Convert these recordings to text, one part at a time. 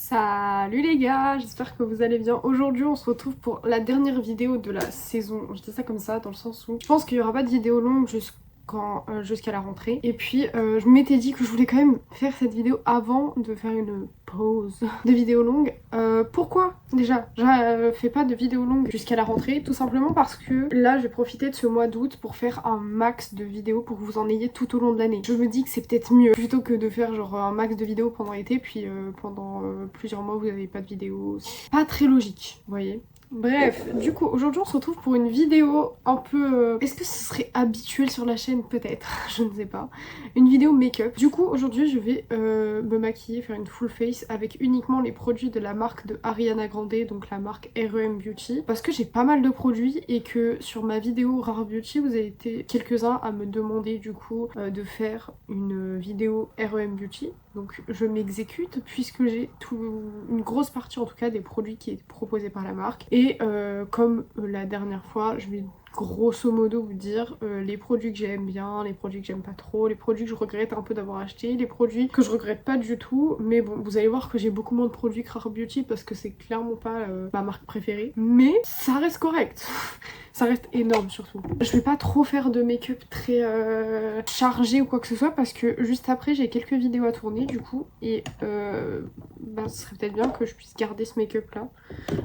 Salut les gars, j'espère que vous allez bien. Aujourd'hui on se retrouve pour la dernière vidéo de la saison. Je dis ça comme ça dans le sens où je pense qu'il n'y aura pas de vidéo longue jusqu'à la rentrée. Et puis je m'étais dit que je voulais quand même faire cette vidéo avant de faire une pause de vidéos longues. Pourquoi déjà je fais pas de vidéos longues jusqu'à la rentrée? Tout simplement parce que là j'ai profité de ce mois d'août pour faire un max de vidéos pour que vous en ayez tout au long de l'année. Je me dis que c'est peut-être mieux plutôt que de faire genre un max de vidéos pendant l'été puis pendant plusieurs mois vous n'avez pas de vidéos. C'est pas très logique, vous voyez. Bref, du coup, aujourd'hui on se retrouve pour une vidéo un peu... Est-ce que ce serait habituel sur la chaîne? Peut-être, je ne sais pas. Une vidéo make-up. Du coup, aujourd'hui je vais me maquiller, faire une full face avec uniquement les produits de la marque de Ariana Grande, donc la marque REM Beauty. Parce que j'ai pas mal de produits et que sur ma vidéo Rare Beauty, vous avez été quelques-uns à me demander du coup de faire une vidéo REM Beauty. Donc je m'exécute puisque j'ai une grosse partie en tout cas des produits qui est proposé par la marque. Et comme la dernière fois, je vais grosso modo vous dire les produits que j'aime bien, les produits que j'aime pas trop, les produits que je regrette un peu d'avoir acheté, les produits que je regrette pas du tout. Mais bon, vous allez voir que j'ai beaucoup moins de produits que Rare Beauty parce que c'est clairement pas ma marque préférée. Mais ça reste correct. Ça reste énorme surtout. Je vais pas trop faire de make-up très chargé ou quoi que ce soit parce que juste après j'ai quelques vidéos à tourner du coup et ce serait peut-être bien que je puisse garder ce make-up là.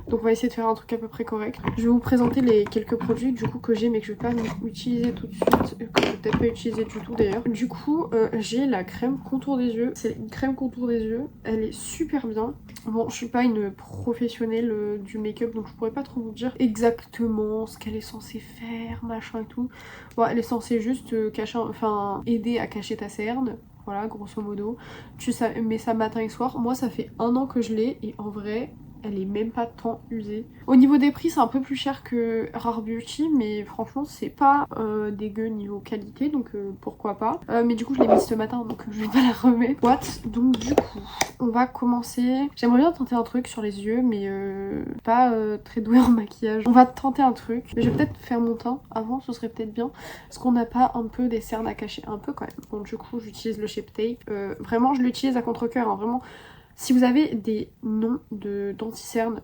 Donc on va essayer de faire un truc à peu près correct. Je vais vous présenter les quelques produits du coup que j'ai mais que je vais pas utiliser tout de suite, que je vais peut-être pas utiliser du tout d'ailleurs. Du coup j'ai la crème contour des yeux. C'est une crème contour des yeux, elle est super bien. Bon, je suis pas une professionnelle du make-up donc je pourrais pas trop vous dire exactement ce qu'elle est censée faire, machin et tout. Bon, elle est censée juste aider à cacher ta cerne. Voilà, grosso modo. Tu mets ça matin et soir. Moi, ça fait 1 an que je l'ai et en vrai, elle est même pas tant usée. Au niveau des prix, c'est un peu plus cher que Rare Beauty, mais franchement, c'est pas dégueu niveau qualité, donc pourquoi pas. Mais du coup, je l'ai mise ce matin, donc je vais pas la remettre. What? Donc du coup, on va commencer. J'aimerais bien tenter un truc sur les yeux, mais pas très douée en maquillage. On va tenter un truc. Mais je vais peut-être faire mon teint avant, ce serait peut-être bien. Parce qu'on n'a pas un peu des cernes à cacher un peu quand même. Bon, du coup, j'utilise le Shape Tape. Vraiment, je l'utilise à contre-cœur, hein, vraiment. Si vous avez des noms d'anti-cernes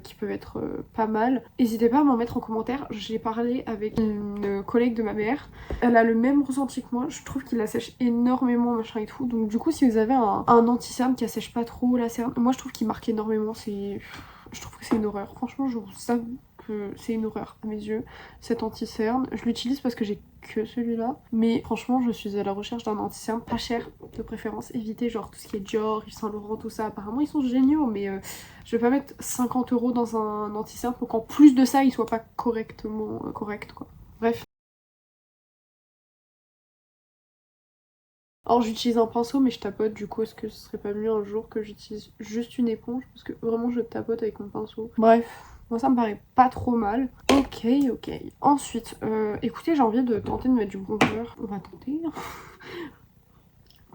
qui peuvent être pas mal, n'hésitez pas à m'en mettre en commentaire. J'ai parlé avec une collègue de ma mère, elle a le même ressenti que moi, je trouve qu'il assèche énormément machin et tout, donc du coup si vous avez un anti-cerne qui assèche pas trop la cerne, moi je trouve qu'il marque énormément, je trouve que c'est une horreur, franchement je vous avoue que c'est une horreur à mes yeux, cet anti-cerne. Je l'utilise parce que j'ai que celui-là, mais franchement je suis à la recherche d'un anti-cerne pas cher de préférence, évitez genre tout ce qui est Dior, Yves Saint Laurent, tout ça, apparemment ils sont géniaux mais je vais pas mettre 50 € dans un anti-cerne pour qu'en plus de ça il soit pas correctement correct quoi. Bref. Alors j'utilise un pinceau mais je tapote, du coup est-ce que ce serait pas mieux un jour que j'utilise juste une éponge parce que vraiment je tapote avec mon pinceau. Bref, moi ça me paraît pas trop mal. Ok, ok. Ensuite, écoutez, j'ai envie de tenter de mettre du bronzer. On va tenter.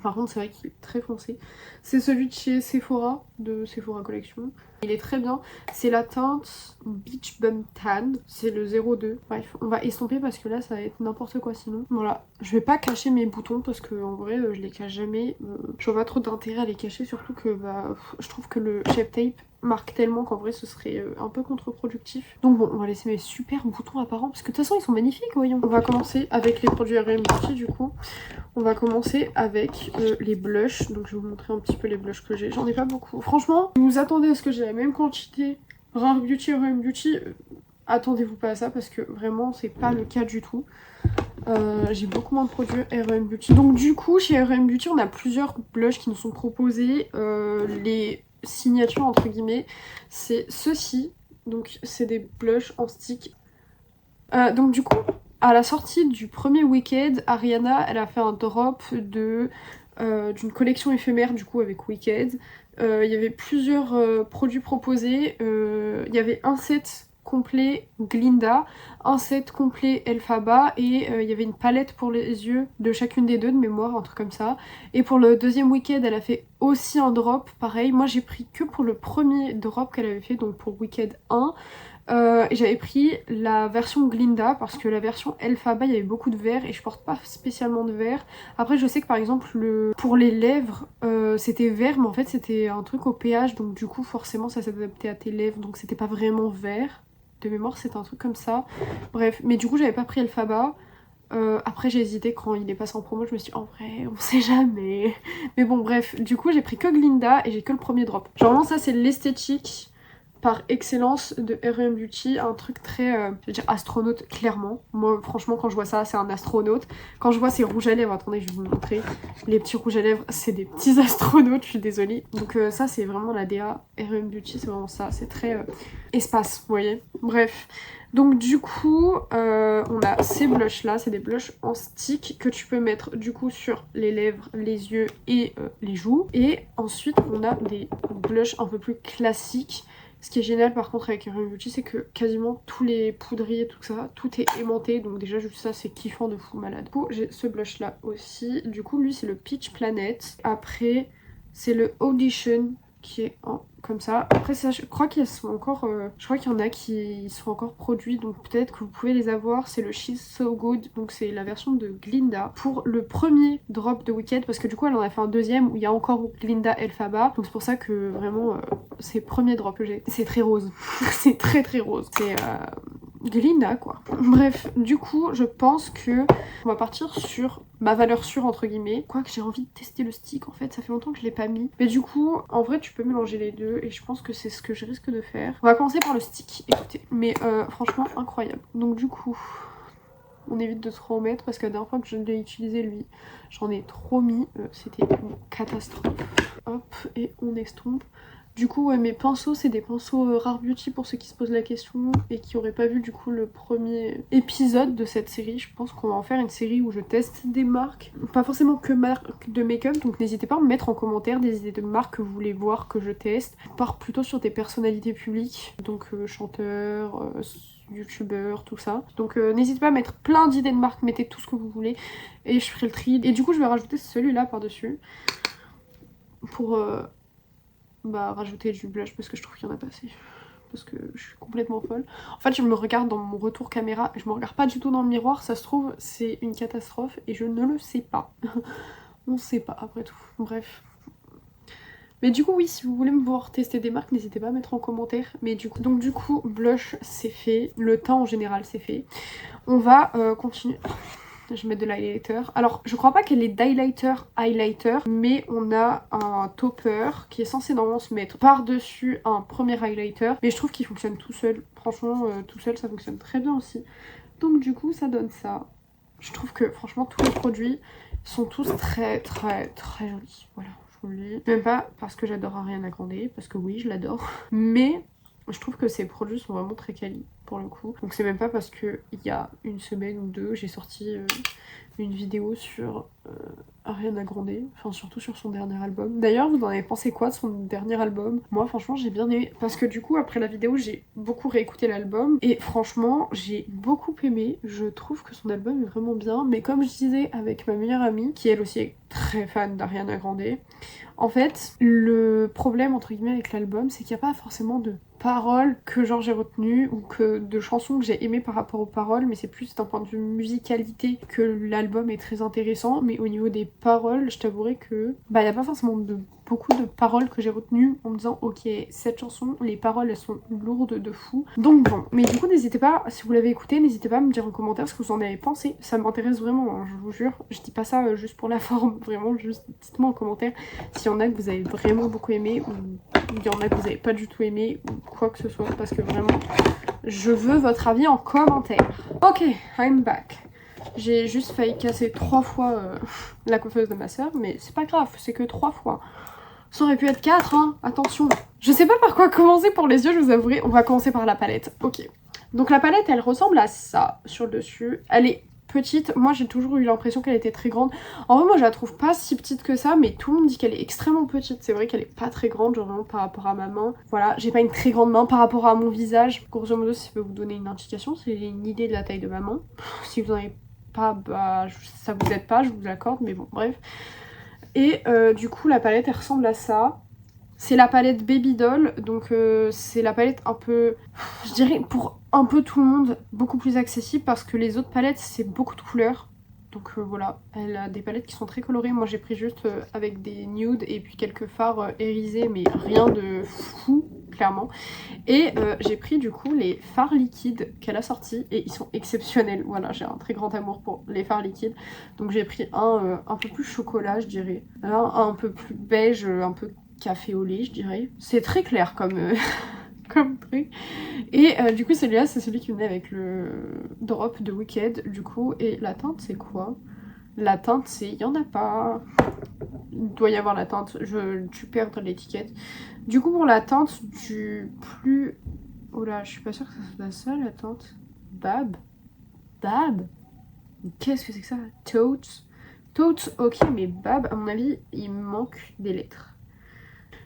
Par contre c'est vrai qu'il est très foncé. C'est celui de chez Sephora, de Sephora Collection. Il est très bien. C'est la teinte Beach Bum Tan. C'est le 02. Bref, on va estomper parce que là ça va être n'importe quoi sinon. Voilà. Je vais pas cacher mes boutons parce que en vrai je les cache jamais. Je vois pas trop d'intérêt à les cacher, surtout que je trouve que le Shape Tape marque tellement qu'en vrai ce serait un peu contre-productif. Donc bon, on va laisser mes super boutons apparents parce que de toute façon ils sont magnifiques, voyons. On va commencer avec les produits RM Beauty du coup. On va commencer avec les blushs. Donc je vais vous montrer un petit peu les blushs que j'ai. J'en ai pas beaucoup. Franchement, vous attendez à ce que j'ai la même quantité Rare Beauty et RM Beauty. Attendez-vous pas à ça parce que vraiment c'est pas le cas du tout. J'ai beaucoup moins de produits RM Beauty. Donc du coup chez RM Beauty on a plusieurs blushs qui nous sont proposés. Les signatures entre guillemets c'est ceux-ci. Donc c'est des blushs en stick. Donc du coup à la sortie du premier Wicked, Ariana elle a fait un drop d'une collection éphémère du coup avec Wicked. Il y avait plusieurs produits proposés. Il y avait un set complet Glinda, un set complet Elphaba et il y avait une palette pour les yeux de chacune des deux de mémoire, un truc comme ça. Et pour le deuxième Wicked elle a fait aussi un drop pareil. Moi j'ai pris que pour le premier drop qu'elle avait fait, donc pour Wicked 1. Et j'avais pris la version Glinda parce que la version Elphaba il y avait beaucoup de vert et je porte pas spécialement de vert. Après je sais que par exemple pour les lèvres c'était vert mais en fait c'était un truc au pH donc du coup forcément ça s'adaptait à tes lèvres donc c'était pas vraiment vert. De mémoire c'était un truc comme ça. Bref, mais du coup j'avais pas pris Elphaba. Après j'ai hésité quand il est passé en promo, je me suis dit en vrai on sait jamais. Mais bon bref, du coup j'ai pris que Glinda et j'ai que le premier drop. Genre vraiment ça c'est l'esthétique par excellence de RM Beauty, un truc très, je veux dire astronaute clairement. Moi franchement quand je vois ça c'est un astronaute. Quand je vois ces rouges à lèvres, attendez je vais vous montrer, les petits rouges à lèvres c'est des petits astronautes, je suis désolée. Donc ça c'est vraiment la DA RM Beauty, c'est vraiment ça, c'est très espace, vous voyez. Bref. Donc du coup, on a ces blushs là, c'est des blushs en stick que tu peux mettre du coup sur les lèvres, les yeux et les joues. Et ensuite on a des blushs un peu plus classiques. Ce qui est génial par contre avec RM Beauty c'est que quasiment tous les poudriers et tout ça, tout est aimanté. Donc déjà juste ça c'est kiffant de fou malade. Du coup j'ai ce blush là aussi. Du coup lui c'est le Peach Planet. Après c'est le Audition qui est comme ça. Après ça je crois qu'ils sont encore je crois qu'il y en a qui sont encore produits donc peut-être que vous pouvez les avoir. C'est le She's So Good, donc c'est la version de Glinda pour le premier drop de Wicked parce que du coup elle en a fait un deuxième où il y a encore Glinda Elphaba, donc c'est pour ça que vraiment c'est le premier drop que j'ai. C'est très rose. C'est très très rose. C'est Glinda quoi. Bref, du coup je pense que on va partir sur ma valeur sûre entre guillemets. Quoique j'ai envie de tester le stick en fait, ça fait longtemps que je l'ai pas mis. Mais du coup en vrai tu peux mélanger les deux et je pense que c'est ce que je risque de faire. On va commencer par le stick, écoutez. Mais franchement incroyable. Donc du coup on évite de trop en mettre parce que la dernière fois que je l'ai utilisé lui j'en ai trop mis. C'était une catastrophe. Hop et on estompe. Du coup, ouais, mes pinceaux, c'est des pinceaux Rare Beauty pour ceux qui se posent la question et qui auraient pas vu du coup le premier épisode de cette série. Je pense qu'on va en faire une série où je teste des marques, pas forcément que marques de make-up, donc n'hésitez pas à me mettre en commentaire des idées de marques que vous voulez voir que je teste. On part plutôt sur des personnalités publiques, donc chanteurs, youtubeurs, tout ça. Donc n'hésitez pas à mettre plein d'idées de marques, mettez tout ce que vous voulez et je ferai le tri. Et du coup, je vais rajouter celui-là par-dessus pour rajouter du blush parce que je trouve qu'il y en a pas assez. Parce que je suis complètement folle. En fait je me regarde dans mon retour caméra et je me regarde pas du tout dans le miroir. Ça se trouve c'est une catastrophe et je ne le sais pas. On sait pas après tout. Bref. Mais du coup oui, si vous voulez me voir tester des marques, n'hésitez pas à mettre en commentaire. Mais du coup blush c'est fait. Le teint en général c'est fait. On va continuer. Je vais mettre de l'highlighter. Alors, je crois pas qu'elle est highlighter, mais on a un topper qui est censé normalement se mettre par-dessus un premier highlighter. Mais je trouve qu'il fonctionne tout seul. Franchement, tout seul, ça fonctionne très bien aussi. Donc du coup, ça donne ça. Je trouve que franchement, tous les produits sont tous très très très jolis. Voilà, je vous le dis. Même pas parce que j'adore Ariana Grande, parce que oui, je l'adore. Mais je trouve que ces produits sont vraiment très quali pour le coup. Donc c'est même pas parce que il y a une semaine ou deux j'ai sorti une vidéo sur Ariana Grande, enfin surtout sur son dernier album. D'ailleurs vous en avez pensé quoi de son dernier album? Moi franchement j'ai bien aimé parce que du coup après la vidéo j'ai beaucoup réécouté l'album et franchement j'ai beaucoup aimé. Je trouve que son album est vraiment bien, mais comme je disais avec ma meilleure amie qui elle aussi est très fan d'Ariana Grande, en fait le problème entre guillemets avec l'album c'est qu'il n'y a pas forcément de paroles que genre j'ai retenues ou que de chansons que j'ai aimées par rapport aux paroles, mais c'est plus d'un point de vue musicalité que l'album est très intéressant. Mais au niveau des paroles je t'avouerai que il n'y a pas forcément beaucoup de paroles que j'ai retenues en me disant ok cette chanson les paroles elles sont lourdes de fou. Donc bon, mais du coup n'hésitez pas, si vous l'avez écouté n'hésitez pas à me dire en commentaire ce que vous en avez pensé, ça m'intéresse vraiment hein, je vous jure, je dis pas ça juste pour la forme, vraiment juste dites-moi en commentaire s'il y en a que vous avez vraiment beaucoup aimé ou il y en a que vous n'avez pas du tout aimé ou quoi que ce soit parce que vraiment je veux votre avis en commentaire. Ok, I'm back. J'ai juste failli casser 3 fois la coiffeuse de ma soeur, mais c'est pas grave, c'est que 3 fois. Ça aurait pu être 4, hein, attention. Je sais pas par quoi commencer pour les yeux, je vous avouerai. On va commencer par la palette. Ok. Donc la palette, elle ressemble à ça sur le dessus. Elle est petite. Moi, j'ai toujours eu l'impression qu'elle était très grande. En vrai, moi, je la trouve pas si petite que ça, mais tout le monde dit qu'elle est extrêmement petite. C'est vrai qu'elle est pas très grande, genre vraiment par rapport à ma main. Voilà, j'ai pas une très grande main par rapport à mon visage. Grosso modo, si ça peut vous donner une indication, c'est une idée de la taille de ma main. Si vous en avez pas, bah, ça vous aide pas, je vous l'accorde, mais bon, bref. Et du coup, la palette, elle ressemble à ça. C'est la palette Baby Doll, donc c'est la palette un peu, je dirais pour un peu tout le monde, beaucoup plus accessible parce que les autres palettes c'est beaucoup de couleurs. Donc voilà, elle a des palettes qui sont très colorées. Moi j'ai pris juste avec des nudes et puis quelques fards irisés, mais rien de fou clairement. Et j'ai pris du coup les fards liquides qu'elle a sortis et ils sont exceptionnels. Voilà, j'ai un très grand amour pour les fards liquides. Donc j'ai pris un peu plus chocolat je dirais, un peu plus beige, un peu café au lait je dirais. C'est très clair comme, comme truc. Et du coup celui-là c'est celui qui venait avec le drop de Wicked du coup. Et la teinte c'est quoi? La teinte c'est... il y en a pas. Il doit y avoir la teinte, je dû perdre l'étiquette. Du coup pour la teinte du plus... oh là je suis pas sûre que ça soit ça la teinte. Bab. Bab. Qu'est-ce que c'est que ça? Totes. Totes ok mais Bab à mon avis il manque des lettres.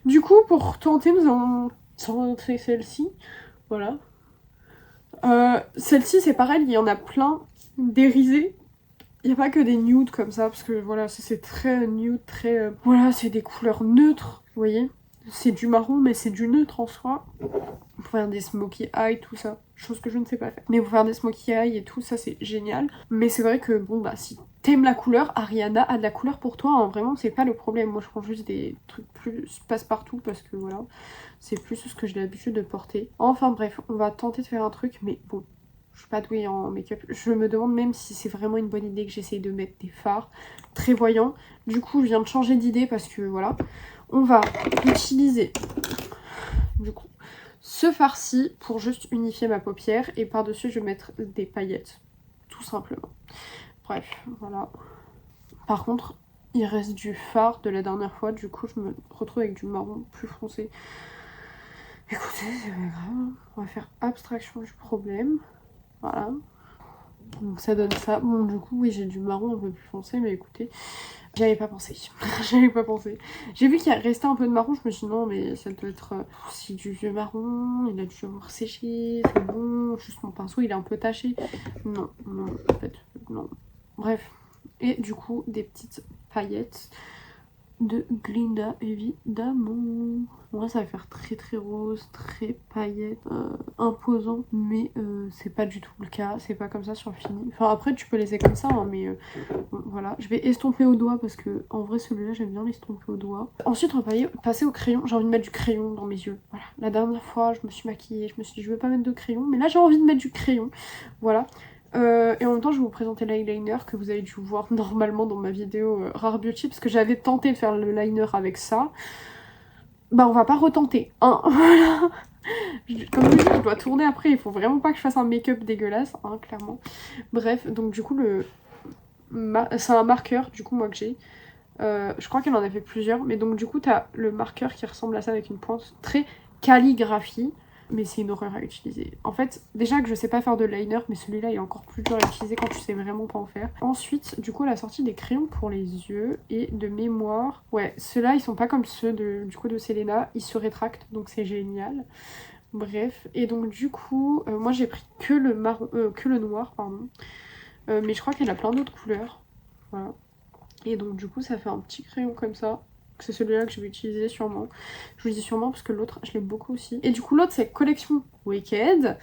Du coup pour tenter nous allons tenter celle-ci. Voilà. Celle-ci c'est pareil, il y en a plein d'irisés. Il n'y a pas que des nudes comme ça, parce que voilà, c'est très nude, très... voilà, c'est des couleurs neutres, vous voyez. C'est du marron, mais c'est du neutre en soi. Pour faire des smokey eye, tout ça. Chose que je ne sais pas faire. Mais pour faire des smokey eye et tout, ça c'est génial. Mais c'est vrai que, bon bah, si t'aimes la couleur, Ariana a de la couleur pour toi, hein, vraiment, c'est pas le problème. Moi, je prends juste des trucs plus passe-partout, parce que voilà, c'est plus ce que j'ai l'habitude de porter. Enfin bref, on va tenter de faire un truc, mais bon... je suis pas douée en make-up. Je me demande même si c'est vraiment une bonne idée que j'essaye de mettre des fards très voyants. Du coup, je viens de changer d'idée parce que voilà. On va utiliser du coup ce fard-ci pour juste unifier ma paupière. Et par-dessus, je vais mettre des paillettes. Tout simplement. Bref, voilà. Par contre, il reste du fard de la dernière fois. Du coup, je me retrouve avec du marron plus foncé. Écoutez, c'est pas grave. On va faire abstraction du problème. Voilà. Donc ça donne ça. Bon du coup oui j'ai du marron un peu plus foncé mais écoutez, j'avais pas pensé. J'avais pas pensé. J'ai vu qu'il restait un peu de marron, je me suis dit non mais ça doit être... c'est du vieux marron, il a dû avoir séché, c'est bon, juste mon pinceau il est un peu taché. Non, non, en fait, non. Bref. Et du coup des petites paillettes de Glinda évidemment. Moi ça va faire très très rose, très paillette, imposant, mais c'est pas du tout le cas, c'est pas comme ça sur le fini. Enfin après tu peux laisser comme ça hein, mais bon, voilà. Je vais estomper au doigt parce que en vrai celui-là j'aime bien l'estomper au doigt. Ensuite on va passer au crayon, j'ai envie de mettre du crayon dans mes yeux. Voilà, la dernière fois je me suis maquillée, je me suis dit je veux pas mettre de crayon, mais là j'ai envie de mettre du crayon. Voilà. Et en même temps je vais vous présenter l'eyeliner que vous avez dû voir normalement dans ma vidéo Rare Beauty parce que j'avais tenté de faire le liner avec ça. Bah on va pas retenter, hein. Voilà. Comme je dis, je dois tourner après, il faut vraiment pas que je fasse un make-up dégueulasse, hein, clairement. Bref, donc du coup c'est un marqueur du coup moi que j'ai. Je crois qu'elle en a fait plusieurs, mais donc du coup t'as le marqueur qui ressemble à ça avec une pointe très calligraphie. Mais c'est une horreur à utiliser. En fait, déjà que je sais pas faire de liner, mais celui-là est encore plus dur à utiliser quand tu sais vraiment pas en faire. Ensuite, du coup, elle a sorti des crayons pour les yeux et de mémoire. Ouais, ceux-là, ils sont pas comme ceux du coup de Selena, ils se rétractent, donc c'est génial. Bref, et donc du coup, moi j'ai pris que le marron, que le noir, pardon. Mais je crois qu'elle a plein d'autres couleurs. Voilà. Et donc du coup, ça fait un petit crayon comme ça. C'est celui-là que je vais utiliser sûrement. Je vous dis sûrement parce que l'autre, je l'aime beaucoup aussi. Et du coup, l'autre, c'est collection Wicked.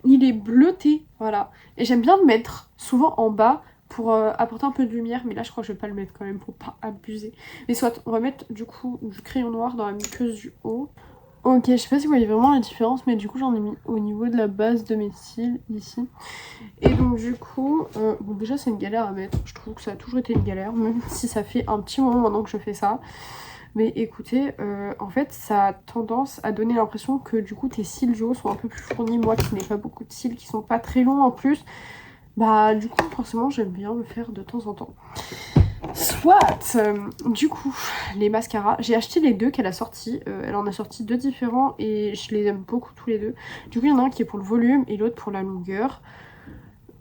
Il est bleuté, voilà. Et j'aime bien le mettre souvent en bas pour apporter un peu de lumière. Mais là, je crois que je vais pas le mettre quand même pour pas abuser. Mais soit, on va mettre du coup du crayon noir dans la muqueuse du haut. Ok, je sais pas si vous voyez vraiment la différence, mais du coup, j'en ai mis au niveau de la base de mes cils, ici. Et donc du coup, bon déjà c'est une galère à mettre, je trouve que ça a toujours été une galère, même si ça fait un petit moment maintenant que je fais ça. Mais écoutez, en fait ça a tendance à donner l'impression que du coup tes cils du haut sont un peu plus fournis. Moi qui n'ai pas beaucoup de cils, qui sont pas très longs en plus, bah du coup forcément j'aime bien le faire de temps en temps. Soit, du coup, les mascaras, j'ai acheté les deux qu'elle a sortis, elle en a sorti deux différents et je les aime beaucoup tous les deux. Du coup il y en a un qui est pour le volume et l'autre pour la longueur.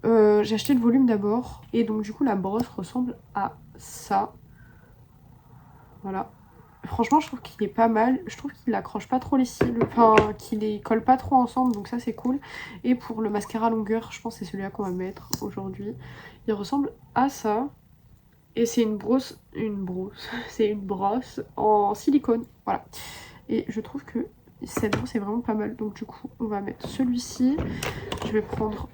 J'ai acheté le volume d'abord et donc du coup la brosse ressemble à ça. Voilà. Franchement je trouve qu'il est pas mal, je trouve qu'il accroche pas trop les cils, enfin qu'il les colle pas trop ensemble donc ça c'est cool. Et pour le mascara longueur, je pense que c'est celui-là qu'on va mettre aujourd'hui. Il ressemble à ça. Et c'est c'est une brosse en silicone, voilà. Et je trouve que cette brosse est vraiment pas mal. Donc du coup, on va mettre celui-ci. Je vais prendre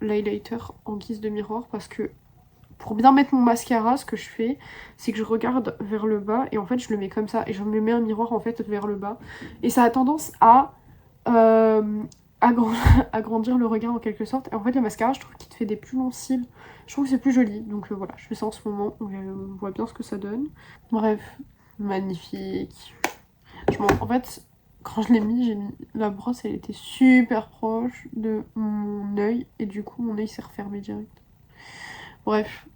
l'highlighter en guise de miroir parce que pour bien mettre mon mascara, ce que je fais, c'est que je regarde vers le bas et en fait je le mets comme ça et je me mets un miroir en fait vers le bas. Et ça a tendance à agrandir le regard en quelque sorte. Et en fait le mascara, je trouve qu'il te fait des plus longs cils. Je trouve que c'est plus joli. Donc voilà, je fais ça en ce moment. On voit bien ce que ça donne. Bref, magnifique. En fait, quand je l'ai mis, j'ai mis la brosse, elle était super proche de mon œil et du coup mon œil s'est refermé direct. Bref,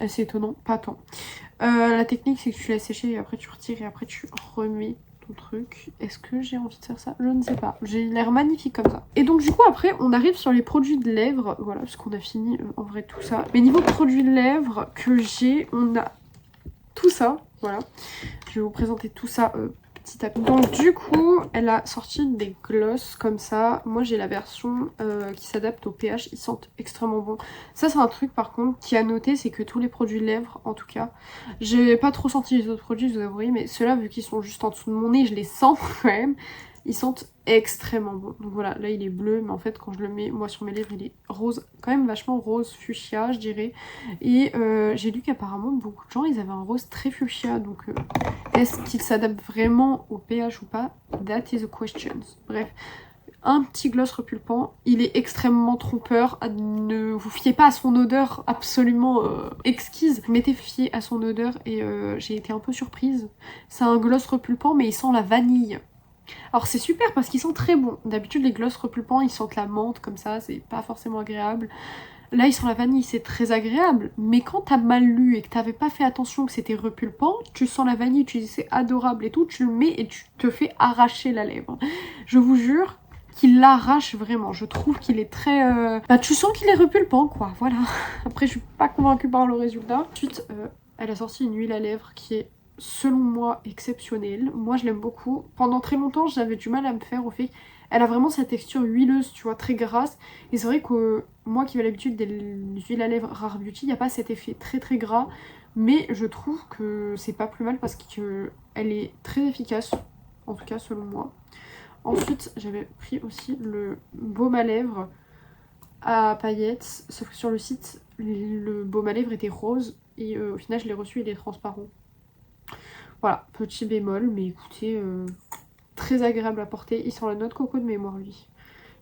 c'est étonnant, pas tant. La technique c'est que tu laisses sécher et après tu retires et après tu remets ton truc. Est-ce que j'ai envie de faire ça? Je ne sais pas. J'ai l'air magnifique comme ça. Et donc du coup après on arrive sur les produits de lèvres. Voilà, parce qu'on a fini en vrai tout ça. Mais niveau produits de lèvres que j'ai, on a tout ça. Voilà. Je vais vous présenter tout ça petit à petit. Donc du coup, elle a sorti des gloss comme ça. Moi j'ai la version qui s'adapte au pH. Ils sentent extrêmement bon. Ça c'est un truc par contre qui a noté, c'est que tous les produits de lèvres, en tout cas, j'ai pas trop senti les autres produits, je vous avouerai, mais ceux-là vu qu'ils sont juste en dessous de mon nez, je les sens quand même. Ils sentent extrêmement bon. Donc voilà, là il est bleu, mais en fait quand je le mets moi sur mes lèvres, il est rose, quand même vachement rose fuchsia je dirais. Et j'ai lu qu'apparemment beaucoup de gens ils avaient un rose très fuchsia, donc est-ce qu'il s'adapte vraiment au pH ou pas? That is a question. Bref, un petit gloss repulpant, il est extrêmement trompeur, ne vous fiez pas à son odeur absolument exquise, mettez-fiez à son odeur et j'ai été un peu surprise. C'est un gloss repulpant mais il sent la vanille. Alors c'est super parce qu'il sent très bon. D'habitude les gloss repulpants ils sentent la menthe comme ça, c'est pas forcément agréable. Là ils sentent la vanille, c'est très agréable. Mais quand t'as mal lu et que t'avais pas fait attention que c'était repulpant, tu sens la vanille, tu dis c'est adorable et tout, tu le mets et tu te fais arracher la lèvre. Je vous jure qu'il l'arrache vraiment. Je trouve qu'il est très... Bah tu sens qu'il est repulpant quoi, voilà. Après je suis pas convaincue par le résultat. Ensuite elle a sorti une huile à lèvres qui est selon moi exceptionnelle. Moi je l'aime beaucoup. Pendant très longtemps j'avais du mal à me faire au fait qu'elle a vraiment cette texture huileuse, tu vois, très grasse. Et c'est vrai que moi qui ai l'habitude des huiles à lèvres Rare Beauty, il n'y a pas cet effet très très gras. Mais je trouve que c'est pas plus mal parce qu'elle est très efficace, en tout cas selon moi. Ensuite j'avais pris aussi le baume à lèvres à paillettes, sauf que sur le site le baume à lèvres était rose et au final je l'ai reçu, il est transparent. Voilà, petit bémol, mais écoutez, très agréable à porter. Il sent la noix de coco de mémoire, lui.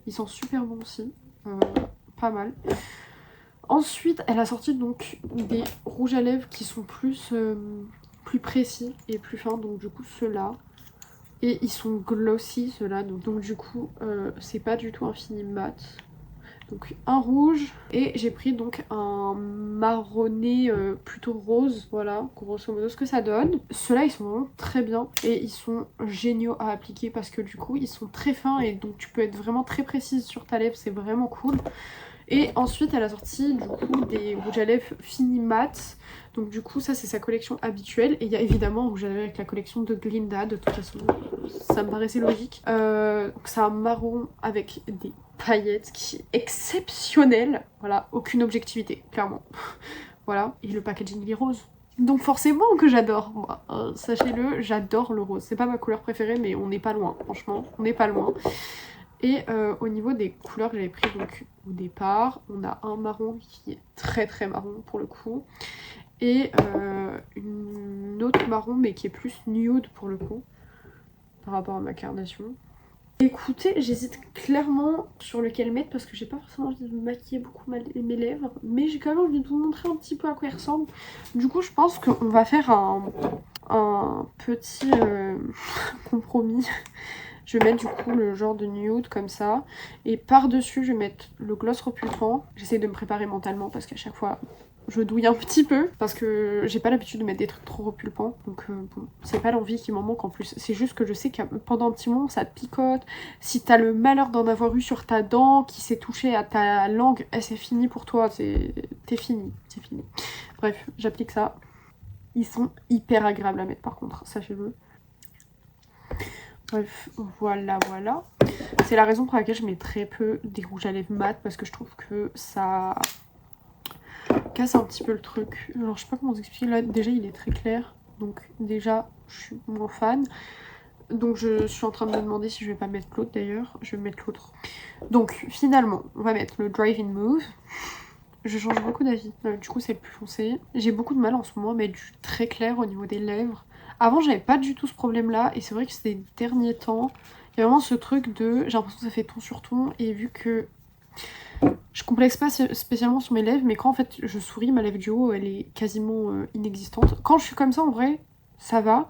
Il sent super bon aussi, pas mal. Ensuite, elle a sorti donc des rouges à lèvres qui sont plus précis et plus fins, donc du coup ceux-là. Et ils sont glossy, ceux-là, donc du coup, c'est pas du tout un fini mat. Donc un rouge et j'ai pris donc un marronné plutôt rose, voilà grosso modo ce que ça donne. Ceux-là ils sont vraiment très bien et ils sont géniaux à appliquer parce que du coup ils sont très fins et donc tu peux être vraiment très précise sur ta lèvre, c'est vraiment cool. Et ensuite elle a sorti du coup des rouges à lèvres fini mat. Donc du coup ça c'est sa collection habituelle. Et il y a évidemment un rouge à lèvres avec la collection de Glinda. De toute façon ça me paraissait logique. Donc c'est un marron avec des paillettes qui est exceptionnel. Voilà, aucune objectivité clairement. Voilà, et le packaging il est rose. Donc forcément que j'adore, moi, sachez-le, j'adore le rose. C'est pas ma couleur préférée mais on n'est pas loin, franchement, on n'est pas loin. Et au niveau des couleurs que j'avais pris donc au départ, on a un marron qui est très très marron pour le coup. Et une autre marron mais qui est plus nude pour le coup, par rapport à ma carnation. Écoutez, j'hésite clairement sur lequel mettre parce que j'ai pas forcément envie de maquiller beaucoup mes lèvres. Mais j'ai quand même envie de vous montrer un petit peu à quoi il ressemble. Du coup je pense qu'on va faire un petit compromis. Je vais mettre du coup le genre de nude comme ça. Et par-dessus, je vais mettre le gloss repulpant. J'essaie de me préparer mentalement parce qu'à chaque fois, je douille un petit peu. Parce que j'ai pas l'habitude de mettre des trucs trop repulpants. Donc bon, c'est pas l'envie qui m'en manque en plus. C'est juste que je sais que pendant un petit moment, ça te picote. Si t'as le malheur d'en avoir eu sur ta dent, qui s'est touché à ta langue, c'est fini pour toi. T'es fini, c'est fini. Bref, j'applique ça. Ils sont hyper agréables à mettre par contre, sachez-le. Bref, voilà. C'est la raison pour laquelle je mets très peu des rouges à lèvres mat parce que je trouve que ça casse un petit peu le truc. Alors je sais pas comment vous expliquer, là déjà il est très clair, donc déjà je suis moins fan. Donc je suis en train de me demander si je vais pas mettre l'autre d'ailleurs. Je vais mettre l'autre. Donc finalement, on va mettre le Drive in Mauve. Je change beaucoup d'avis. Du coup, c'est le plus foncé. J'ai beaucoup de mal en ce moment à mettre du très clair au niveau des lèvres. Avant, j'avais pas du tout ce problème-là. Et c'est vrai que ces derniers temps, il y a vraiment ce truc de... J'ai l'impression que ça fait ton sur ton. Et vu que je complexe pas spécialement sur mes lèvres, mais quand en fait je souris, ma lèvre du haut, elle est quasiment inexistante. Quand je suis comme ça, en vrai, ça va.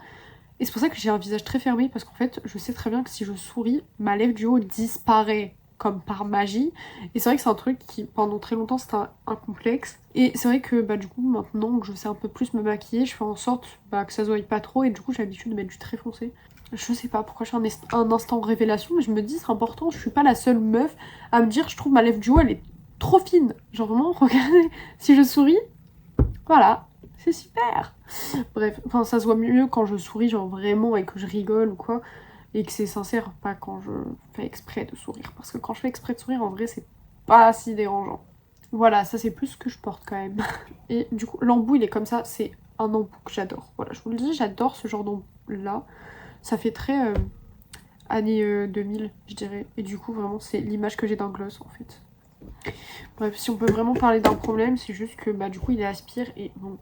Et c'est pour ça que j'ai un visage très fermé, parce qu'en fait, je sais très bien que si je souris, ma lèvre du haut disparaît comme par magie. Et c'est vrai que c'est un truc qui, pendant très longtemps, c'était un complexe. Et c'est vrai que bah, du coup, maintenant que je sais un peu plus me maquiller, je fais en sorte bah, que ça se voie pas trop. Et du coup, j'ai l'habitude de mettre du très foncé. Je sais pas pourquoi j'ai un instant révélation, mais je me dis, c'est important. Je suis pas la seule meuf à me dire, je trouve ma lèvre du haut, elle est trop fine. Genre vraiment, regardez, si je souris, voilà, c'est super. Bref, enfin ça se voit mieux quand je souris genre vraiment et que je rigole ou quoi, et que c'est sincère, pas quand je fais exprès de sourire. Parce que quand je fais exprès de sourire, en vrai, c'est pas si dérangeant. Voilà, ça c'est plus ce que je porte quand même. Et du coup, l'embout il est comme ça, c'est un embout que j'adore. Voilà, je vous le dis, j'adore ce genre d'embout là. Ça fait très années 2000, je dirais. Et du coup, vraiment, c'est l'image que j'ai d'un gloss en fait. Bref, si on peut vraiment parler d'un problème, c'est juste que bah du coup il aspire et bon,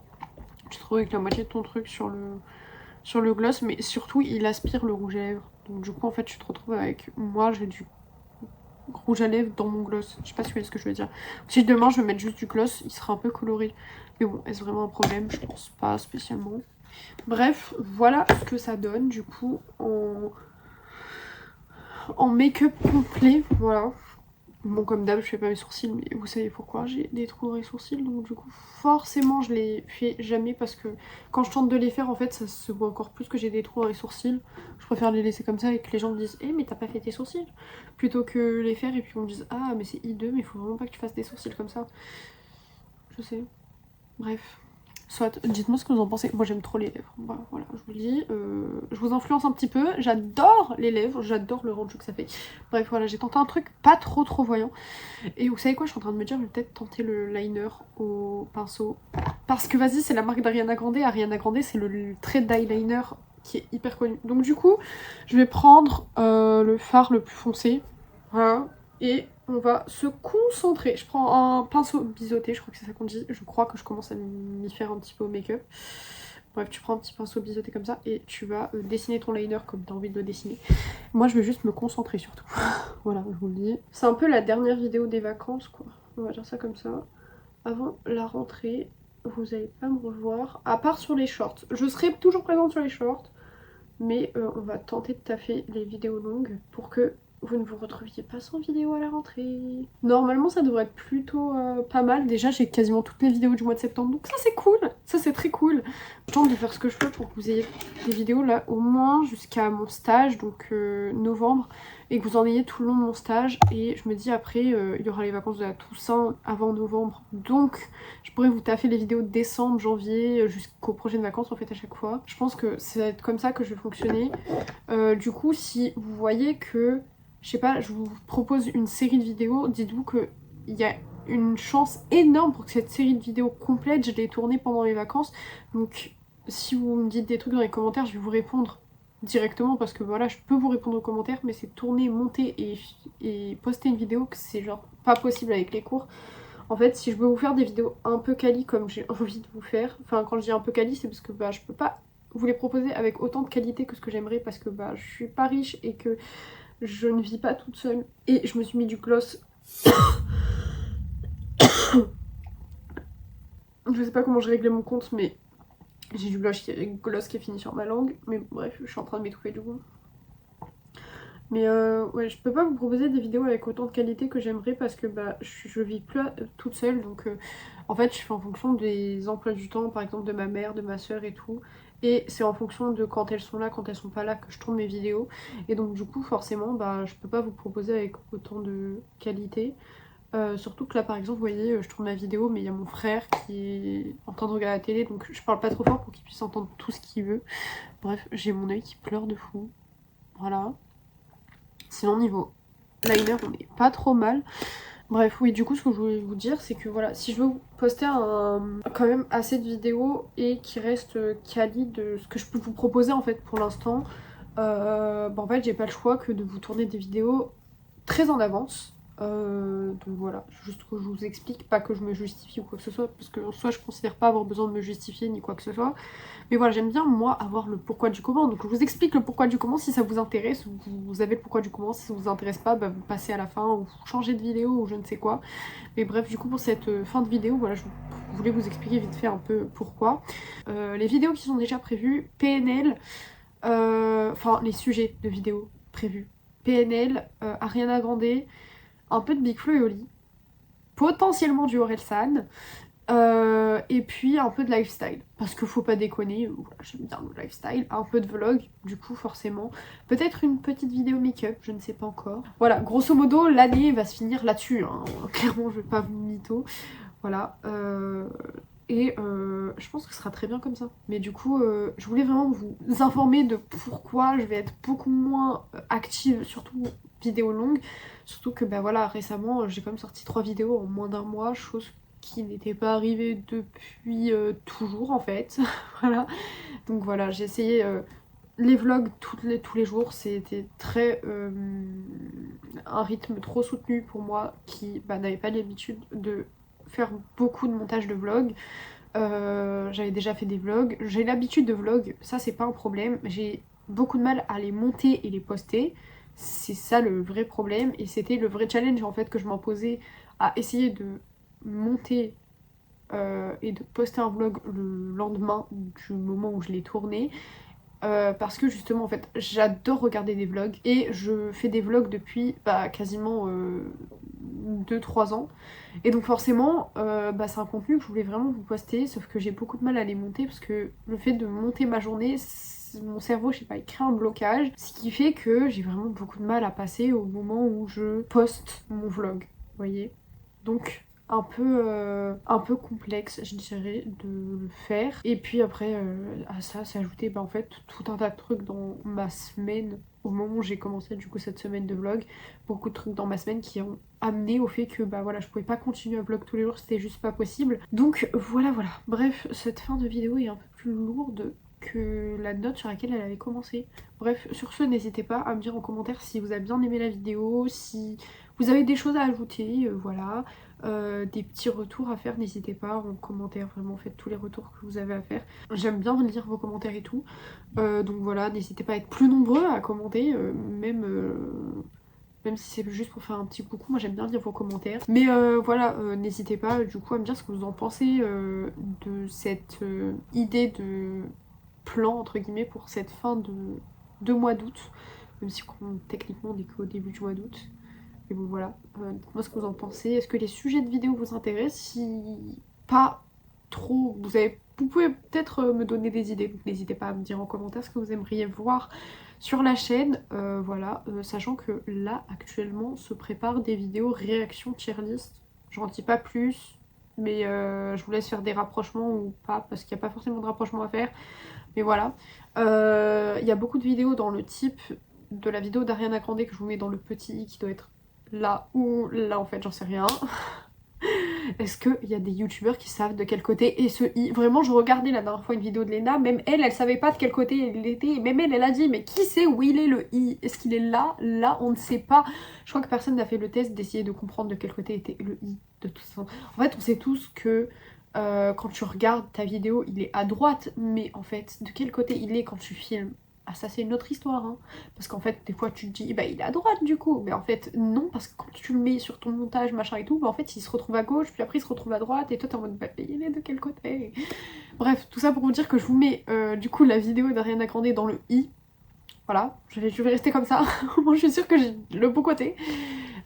tu te retrouves avec la moitié de ton truc sur le gloss, mais surtout il aspire le rouge à lèvres. Donc du coup en fait tu te retrouves avec, moi j'ai du rouge à lèvres dans mon gloss. Je sais pas si vous voyez ce que je veux dire. Si demain je vais mettre juste du gloss, il sera un peu coloré. Mais bon, est-ce vraiment un problème? Je pense pas spécialement. Bref, voilà ce que ça donne du coup en make-up complet, voilà. Bon, comme d'hab, je fais pas mes sourcils, mais vous savez pourquoi, j'ai des trous dans les sourcils, donc du coup, forcément, je les fais jamais parce que quand je tente de les faire, en fait, ça se voit encore plus que j'ai des trous dans les sourcils. Je préfère les laisser comme ça et que les gens me disent « Eh, mais t'as pas fait tes sourcils ?» plutôt que les faire et puis on me dise « Ah, mais c'est hideux, mais il faut vraiment pas que tu fasses des sourcils comme ça. » Je sais. Bref. Soit, dites-moi ce que vous en pensez. Moi j'aime trop les lèvres. Bah, voilà, je vous le dis. Je vous influence un petit peu. J'adore les lèvres, j'adore le rendu que ça fait. Bref, voilà, j'ai tenté un truc pas trop voyant. Et vous savez quoi, je suis en train de me dire, je vais peut-être tenter le liner au pinceau. Parce que vas-y, c'est la marque d'Ariana Grande. Ariana Grande, c'est le trait d'eyeliner qui est hyper connu. Donc du coup, je vais prendre le fard le plus foncé. Voilà. Et on va se concentrer. Je prends un pinceau biseauté, je crois que c'est ça qu'on dit. Je crois que je commence à m'y faire un petit peu au make-up. Bref, tu prends un petit pinceau biseauté comme ça et tu vas dessiner ton liner comme tu as envie de le dessiner. Moi, je vais juste me concentrer surtout. Voilà, je vous le dis. C'est un peu la dernière vidéo des vacances, quoi. On va dire ça comme ça. Avant la rentrée, vous n'allez pas me revoir. À part sur les shorts. Je serai toujours présente sur les shorts. Mais on va tenter de taffer les vidéos longues pour que vous ne vous retrouviez pas sans vidéo à la rentrée. Normalement ça devrait être plutôt pas mal. Déjà j'ai quasiment toutes les vidéos du mois de septembre, donc ça c'est cool, ça c'est très cool. Je tente de faire ce que je peux pour que vous ayez des vidéos là au moins jusqu'à mon stage, donc novembre, et que vous en ayez tout le long de mon stage. Et je me dis après il y aura les vacances de la Toussaint avant novembre, donc je pourrais vous taffer les vidéos de décembre, janvier, jusqu'aux prochaines vacances en fait à chaque fois. Je pense que ça va être comme ça que je vais fonctionner. Du coup, si vous voyez que, je sais pas, je vous propose une série de vidéos, dites-vous qu'il y a une chance énorme pour que cette série de vidéos complète, je l'ai tournée pendant les vacances. Donc, si vous me dites des trucs dans les commentaires, je vais vous répondre directement parce que voilà, je peux vous répondre aux commentaires, mais c'est tourner, monter et poster une vidéo que c'est genre pas possible avec les cours. En fait, si je veux vous faire des vidéos un peu quali comme j'ai envie de vous faire, enfin quand je dis un peu quali, c'est parce que bah je peux pas vous les proposer avec autant de qualité que ce que j'aimerais parce que bah je suis pas riche et que je ne vis pas toute seule. Et je me suis mis du gloss. Je sais pas comment j'ai réglé mon compte, mais j'ai du gloss qui est fini sur ma langue. Mais bref, je suis en train de m'étouffer du coup. Mais ouais, je peux pas vous proposer des vidéos avec autant de qualité que j'aimerais parce que bah je vis plus toute seule, donc en fait je fais en fonction des emplois du temps, par exemple de ma mère, de ma soeur et tout. Et c'est en fonction de quand elles sont là, quand elles sont pas là que je tourne mes vidéos. Et donc du coup forcément bah je peux pas vous proposer avec autant de qualité. Surtout que là par exemple vous voyez je tourne ma vidéo mais il y a mon frère qui est en train de regarder la télé, donc je parle pas trop fort pour qu'il puisse entendre tout ce qu'il veut. Bref, j'ai mon œil qui pleure de fou. Voilà. Sinon niveau liner on est pas trop mal. Bref, oui, du coup ce que je voulais vous dire c'est que voilà, si je veux poster quand même assez de vidéos et qui reste quali de ce que je peux vous proposer en fait pour l'instant, En fait j'ai pas le choix que de vous tourner des vidéos très en avance. Donc voilà, juste que je vous explique, pas que je me justifie ou quoi que ce soit, parce que en soi je considère pas avoir besoin de me justifier ni quoi que ce soit. Mais voilà, j'aime bien moi avoir le pourquoi du comment, donc je vous explique le pourquoi du comment si ça vous intéresse, ou vous avez le pourquoi du comment, si ça vous intéresse pas, bah, vous passez à la fin, ou vous changez de vidéo, ou je ne sais quoi. Mais bref, du coup pour cette fin de vidéo, voilà, je voulais vous expliquer vite fait un peu pourquoi. Les vidéos qui sont déjà prévues, PNL, enfin les sujets de vidéos prévus. PNL, Ariana Grande, un peu de Big Flo et Oli, potentiellement du Orelsan, et puis un peu de lifestyle. Parce qu'il faut pas déconner, voilà, j'aime bien le lifestyle, un peu de vlog, du coup forcément. Peut-être une petite vidéo make-up, je ne sais pas encore. Voilà, grosso modo, l'année va se finir là-dessus, hein. Clairement je vais pas vous mytho. Voilà, je pense que ce sera très bien comme ça. Mais du coup, je voulais vraiment vous informer de pourquoi je vais être beaucoup moins active, surtout vidéo longue. Surtout que bah voilà, récemment j'ai quand même sorti 3 vidéos en moins d'un mois, chose qui n'était pas arrivée depuis toujours en fait. Voilà. Donc voilà, j'ai essayé les vlogs tous les jours, c'était très un rythme trop soutenu pour moi qui bah, n'avait pas l'habitude de faire beaucoup de montage de vlogs. J'avais déjà fait des vlogs, j'ai l'habitude de vlog, ça c'est pas un problème, j'ai beaucoup de mal à les monter et les poster, c'est ça le vrai problème, et c'était le vrai challenge en fait que je m'imposais à essayer de monter et de poster un vlog le lendemain du moment où je l'ai tourné. Parce que justement en fait j'adore regarder des vlogs et je fais des vlogs depuis bah, quasiment 2-3 ans, et donc forcément bah, c'est un contenu que je voulais vraiment vous poster, sauf que j'ai beaucoup de mal à les monter parce que le fait de monter ma journée, mon cerveau je sais pas il crée un blocage, ce qui fait que j'ai vraiment beaucoup de mal à passer au moment où je poste mon vlog, vous voyez. Donc un peu complexe, je dirais, de le faire. Et puis après, à ça, s'ajouter bah, en fait tout un tas de trucs dans ma semaine. Au moment où j'ai commencé du coup cette semaine de vlog, beaucoup de trucs dans ma semaine qui ont amené au fait que bah voilà, je pouvais pas continuer à vlog tous les jours, c'était juste pas possible. Donc voilà voilà. Bref, cette fin de vidéo est un peu plus lourde que la note sur laquelle elle avait commencé. Bref, sur ce, n'hésitez pas à me dire en commentaire si vous avez bien aimé la vidéo, si vous avez des choses à ajouter, voilà. Des petits retours à faire, n'hésitez pas en commentaire, vraiment faites tous les retours que vous avez à faire. J'aime bien lire vos commentaires et tout, donc voilà, n'hésitez pas à être plus nombreux à commenter, même si c'est juste pour faire un petit coucou, moi j'aime bien lire vos commentaires. Mais voilà, n'hésitez pas du coup à me dire ce que vous en pensez de cette idée de plan entre guillemets pour cette fin de mois d'août, même si techniquement on est qu'au début du mois d'août. Et bon voilà, dites-moi ce que vous en pensez. Est-ce que les sujets de vidéo vous intéressent? Si pas trop, vous pouvez peut-être me donner des idées. Donc n'hésitez pas à me dire en commentaire ce que vous aimeriez voir sur la chaîne. Voilà, sachant que là actuellement se préparent des vidéos réaction tier list. J'en dis pas plus, mais je vous laisse faire des rapprochements ou pas, parce qu'il n'y a pas forcément de rapprochement à faire. Mais voilà, il y a beaucoup de vidéos dans le type de la vidéo d'Ariana Grande que je vous mets dans le petit i qui doit être là ou là en fait, j'en sais rien. Est-ce qu'il y a des youtubeurs qui savent de quel côté est ce i? Vraiment, je regardais la dernière fois une vidéo de Lena, même elle savait pas de quel côté il était, et même elle a dit mais qui sait où il est le i? Est-ce qu'il est là? Là, on ne sait pas. Je crois que personne n'a fait le test d'essayer de comprendre de quel côté était le i de toute façon. En fait, on sait tous que quand tu regardes ta vidéo, il est à droite, mais en fait, de quel côté il est quand tu filmes? Ah ça c'est une autre histoire, hein. Parce qu'en fait des fois tu te dis bah il est à droite du coup, mais en fait non, parce que quand tu le mets sur ton montage machin et tout, bah en fait il se retrouve à gauche, puis après il se retrouve à droite, et toi t'es en mode bah il est de quel côté? Bref, tout ça pour vous dire que je vous mets du coup la vidéo d'Ariana Grande dans le i, voilà, je vais rester comme ça, moi je suis sûre que j'ai le bon côté.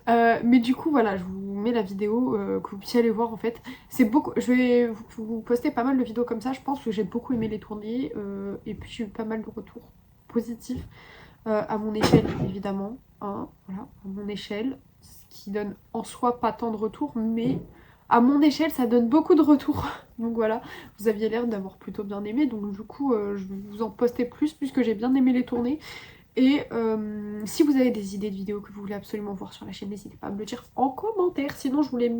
Mais du coup voilà, je vous mets la vidéo que vous puissiez aller voir en fait. C'est beaucoup, je vais vous poster pas mal de vidéos comme ça, je pense que j'ai beaucoup aimé les tourner, et puis j'ai eu pas mal de retours positifs à mon échelle évidemment, hein, voilà, à mon échelle, ce qui donne en soi pas tant de retours, mais à mon échelle ça donne beaucoup de retours. Donc voilà, vous aviez l'air d'avoir plutôt bien aimé, donc du coup je vais vous en poster plus puisque j'ai bien aimé les tourner. Et si vous avez des idées de vidéos que vous voulez absolument voir sur la chaîne, n'hésitez pas à me le dire en commentaire. Sinon je voulais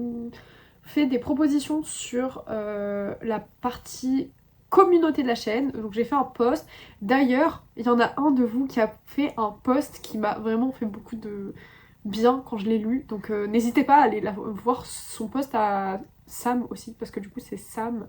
fait des propositions sur la partie communauté de la chaîne, donc j'ai fait un post. D'ailleurs, il y en a un de vous qui a fait un post qui m'a vraiment fait beaucoup de bien quand je l'ai lu, donc n'hésitez pas à aller voir son post à Sam aussi, parce que du coup c'est Sam,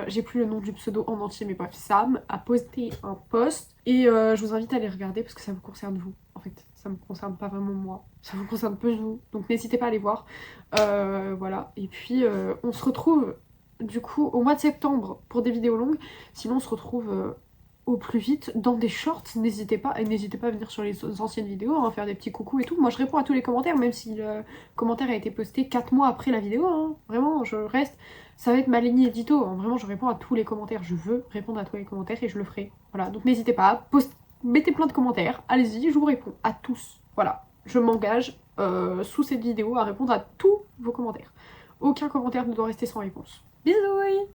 j'ai plus le nom du pseudo en entier, mais bref, Sam a posté un post et je vous invite à aller regarder parce que ça vous concerne vous. En fait, ça me concerne pas vraiment moi, ça vous concerne plus vous, donc n'hésitez pas à aller voir. Voilà, et puis on se retrouve du coup au mois de septembre pour des vidéos longues, sinon on se retrouve au plus vite dans des shorts, n'hésitez pas, et n'hésitez pas à venir sur les anciennes vidéos, hein, faire des petits coucous et tout. Moi je réponds à tous les commentaires, même si le commentaire a été posté 4 mois après la vidéo, hein. Vraiment, je reste, ça va être ma ligne édito, hein. Vraiment je réponds à tous les commentaires, je veux répondre à tous les commentaires et je le ferai. Voilà, donc n'hésitez pas, mettez plein de commentaires, allez-y, je vous réponds à tous. Voilà, je m'engage sous cette vidéo à répondre à tous vos commentaires. Aucun commentaire ne doit rester sans réponse. Bisous!